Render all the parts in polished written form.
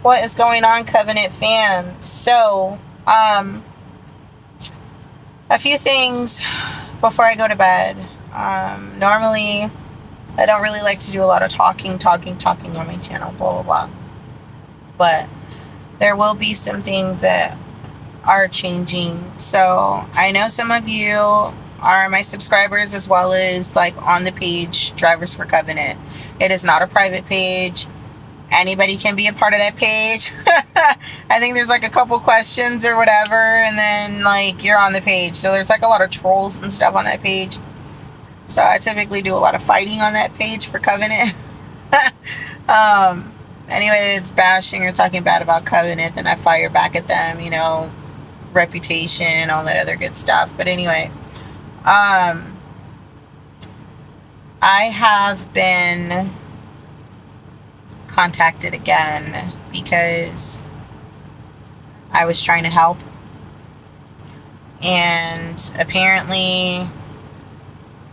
What is going on, Covenant fam? So, a few things before I go to bed. Normally, I don't really like to do a lot of talking on my channel, blah, blah, blah. But there will be some things that are changing. So, I know some of you are my subscribers as well as like on the page Drivers for Covenant. It is not a private page. Anybody can be a part of that page. I think there's like a couple questions or whatever, and then like you're on the page. So there's like a lot of trolls and stuff on that page. So I typically do a lot of fighting on that page for Covenant. um, anyway, it's bashing or talking bad about Covenant, then I fire back at them, reputation, all that other good stuff. But anyway, I have been contacted again because I was trying to help, and apparently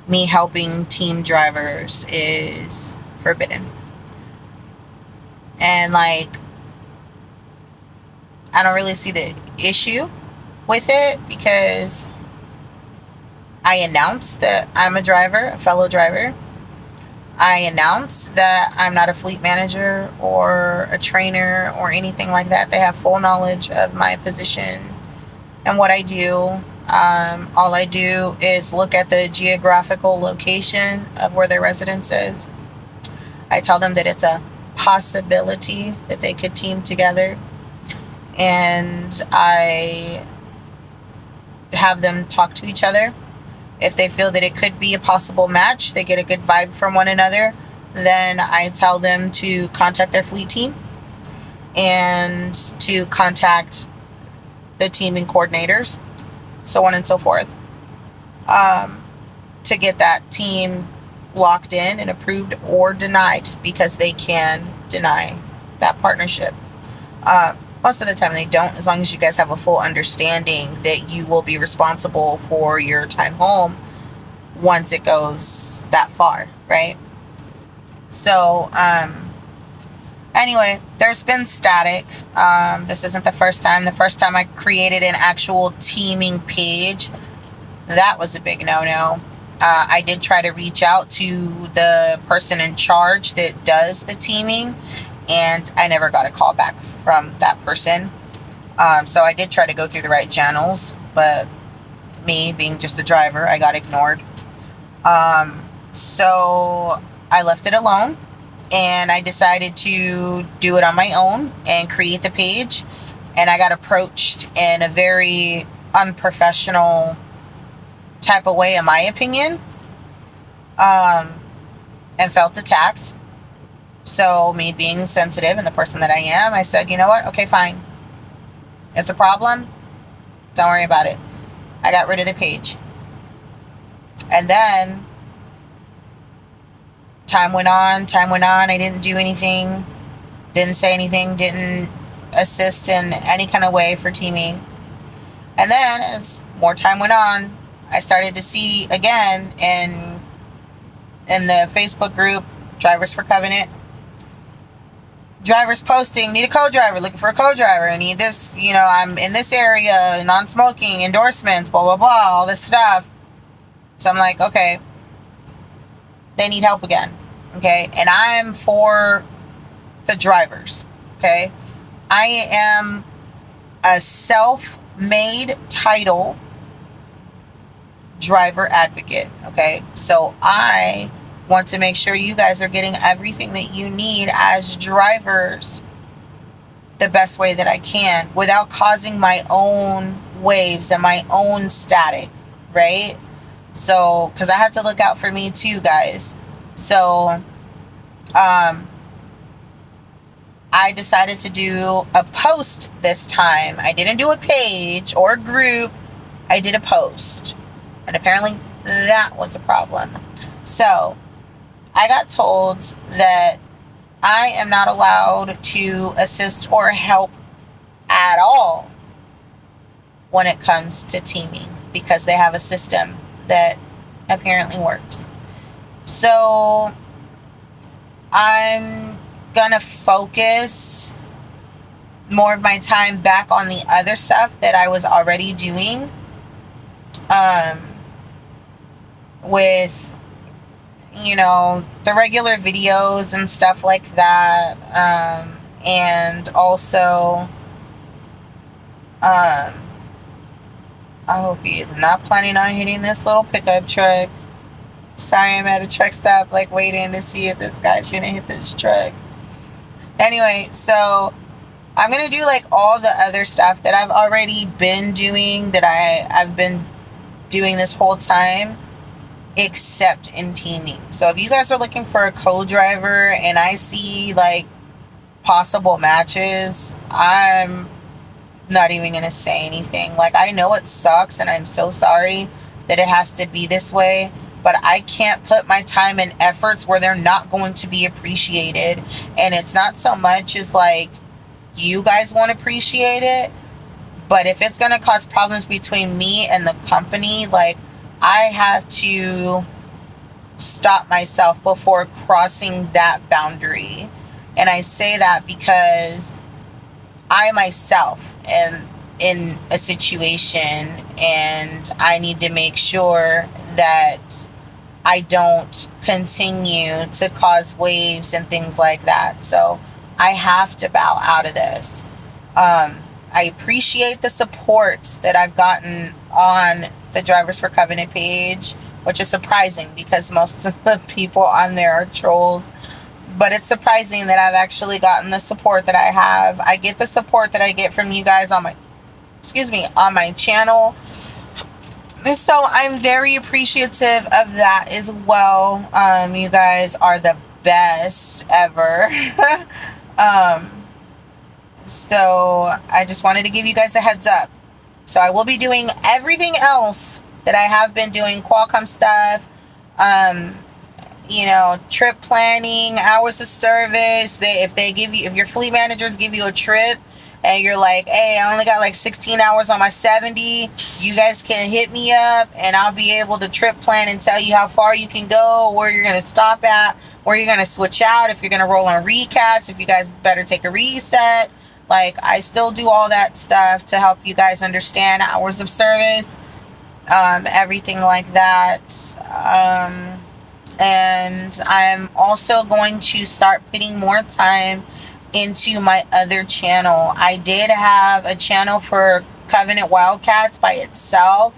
me helping team drivers is forbidden. And like, I don't really see the issue with it because I announced that I'm a driver, a fellow driver. I announce that I'm not a fleet manager or a trainer or anything like that. They have full knowledge of my position and what I do. All I do is look at the geographical location of where their residence is. I tell them that it's a possibility that they could team together. And I have them talk to each other. If they feel that it could be a possible match, they get a good vibe from one another, then I tell them to contact their fleet team and to contact the teaming coordinators, so on and so forth, to get that team locked in and approved or denied, because they can deny that partnership. Most of the time they don't, as long as you guys have a full understanding that you will be responsible for your time home once it goes that far, right? So, anyway, there's been static. This isn't the first time. The first time I created an actual teaming page, that was a big no-no. I did try to reach out to the person in charge that does the teaming, and I never got a call back from that person. So I did try to go through the right channels, but me being just a driver, I got ignored. So I left it alone, and I decided to do it on my own and create the page. And I got approached in a very unprofessional type of way, in my opinion, and felt attacked. So me being sensitive and the person that I am, I said, you know what? Okay, fine. It's a problem. Don't worry about it. I got rid of the page. And then time went on. I didn't do anything. Didn't say anything. Didn't assist in any kind of way for teaming. And then as more time went on, I started to see again in the Facebook group, Drivers for Covenant, drivers posting, need a co-driver, looking for a co-driver, I need this, I'm in this area, non-smoking, endorsements, blah, blah, blah, all this stuff. So I'm like, okay, they need help again, okay? And I'm for the drivers, okay? I am a self-made title driver advocate, okay? So I want to make sure you guys are getting everything that you need as drivers the best way that I can without causing my own waves and my own static, right? So, because I have to look out for me too, guys. So, I decided to do a post this time. I didn't do a page or a group. I did a post. And apparently that was a problem. So, I got told that I am not allowed to assist or help at all when it comes to teaming, because they have a system that apparently works. So I'm gonna focus more of my time back on the other stuff that I was already doing, with, you know, the regular videos and stuff like that, and also, I hope he is not planning on hitting this little pickup truck. Sorry, I'm at a truck stop, like, waiting to see if this guy's gonna hit this truck. Anyway, so I'm gonna do like all the other stuff that I've already been doing, that I've been doing this whole time, except in teaming. So if you guys are looking for a co-driver and I see like possible matches, I'm not even gonna say anything. Like, I know it sucks and I'm so sorry that it has to be this way, but I can't put my time and efforts where they're not going to be appreciated. And it's not so much as like you guys won't appreciate it, but if it's gonna cause problems between me and the company, like, I have to stop myself before crossing that boundary. And I say that because I myself am in a situation and I need to make sure that I don't continue to cause waves and things like that. So I have to bow out of this. I appreciate the support that I've gotten on the Drivers for Covenant page, which is surprising because most of the people on there are trolls. But it's surprising that I've actually gotten the support that I have. I get the support that I get from you guys on my, on my channel. So I'm very appreciative of that as well. You guys are the best ever. So I just wanted to give you guys a heads up. So I will be doing everything else that I have been doing, Qualcomm stuff, you know, trip planning, hours of service. If your fleet managers give you a trip and you're like, hey, I only got like 16 hours on my 70, you guys can hit me up and I'll be able to trip plan and tell you how far you can go, where you're going to stop at, where you're going to switch out, if you're going to roll on recaps, if you guys better take a reset. Like, I still do all that stuff to help you guys understand hours of service, everything like that. And I'm also going to start putting more time into my other channel. I did have a channel for Covenant Wildcats by itself,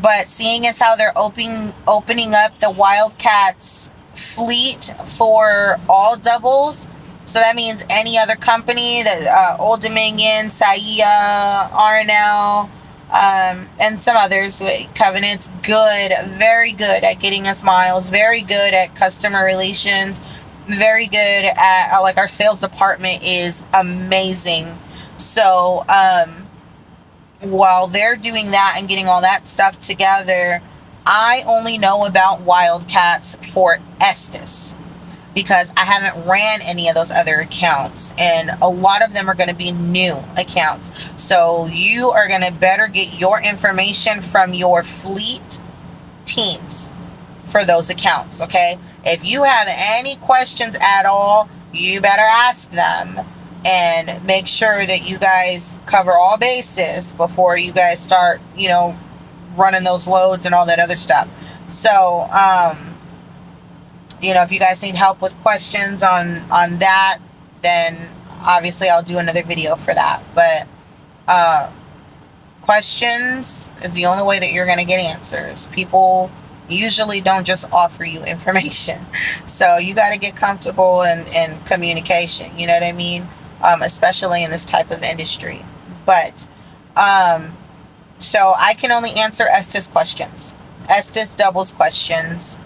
but seeing as how they're opening up the Wildcats fleet for all doubles, so that means any other company, that Old Dominion, Saia, RNL, and some others. Covenant's good, very good at getting us miles, very good at customer relations, very good at, like, our sales department is amazing. So while they're doing that and getting all that stuff together, I only know about Wildcats for Estes, because I haven't ran any of those other accounts, and a lot of them are going to be new accounts. So you are going to better get your information from your fleet teams for those accounts, okay? If you have any questions at all, you better ask them and make sure that you guys cover all bases before you guys start, you know, running those loads and all that other stuff. So, you know, if you guys need help with questions on that, then obviously I'll do another video for that. But questions is the only way that you're going to get answers. People usually don't just offer you information. So you got to get comfortable in communication. You know what I mean? Especially in this type of industry. But so I can only answer Estes questions. Estes doubles questions.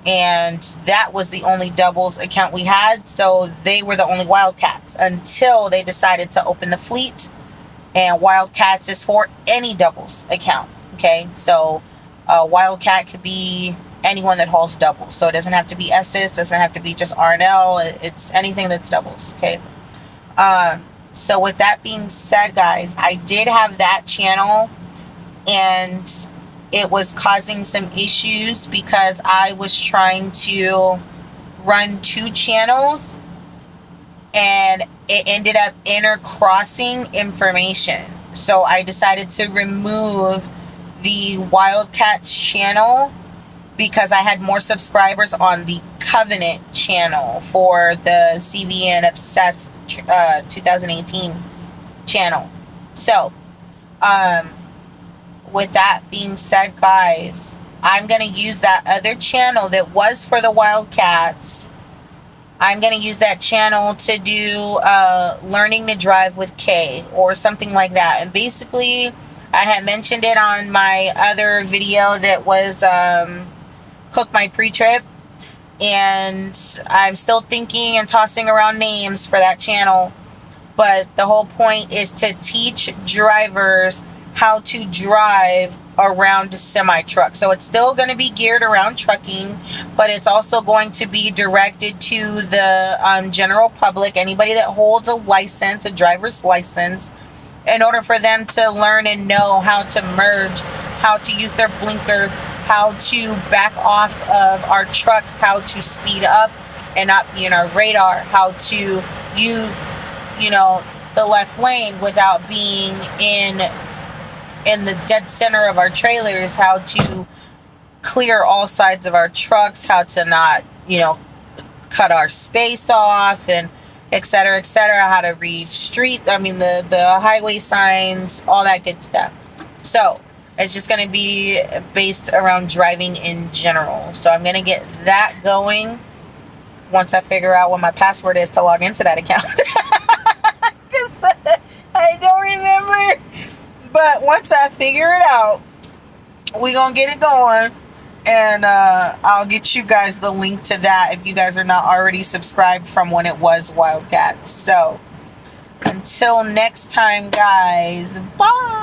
And that was the only doubles account we had. So they were the only Wildcats until they decided to open the fleet. And Wildcats is for any doubles account. Okay. So Wildcat could be anyone that hauls doubles. So it doesn't have to be Estes. Doesn't have to be just RNL. It's anything that's doubles. Okay. So with that being said, guys, I did have that channel, and it was causing some issues because I was trying to run 2 channels, and it ended up intercrossing information. So I decided to remove the Wildcats channel because I had more subscribers on the Covenant channel for the CVN Obsessed 2018 channel. So, with that being said, guys, I'm going to use that other channel that was for the Wildcats. I'm going to use that channel to do Learning to Drive with Kay or something like that. And basically, I had mentioned it on my other video that was Hook My Pre-Trip. And I'm still thinking and tossing around names for that channel. But the whole point is to teach drivers how to drive around a semi-truck. So it's still going to be geared around trucking, but it's also going to be directed to the general public, anybody that holds a license, a driver's license, in order for them to learn and know how to merge, how to use their blinkers, how to back off of our trucks, how to speed up and not be in our radar, how to use, the left lane without being in the dead center of our trailers, how to clear all sides of our trucks, how to not, cut our space off, and et cetera, how to read the highway signs, all that good stuff. So it's just going to be based around driving in general. So I'm going to get that going once I figure out what my password is to log into that account. I don't remember. But once I figure it out, we're going to get it going. And I'll get you guys the link to that if you guys are not already subscribed from when it was Wildcats. So until next time, guys. Bye.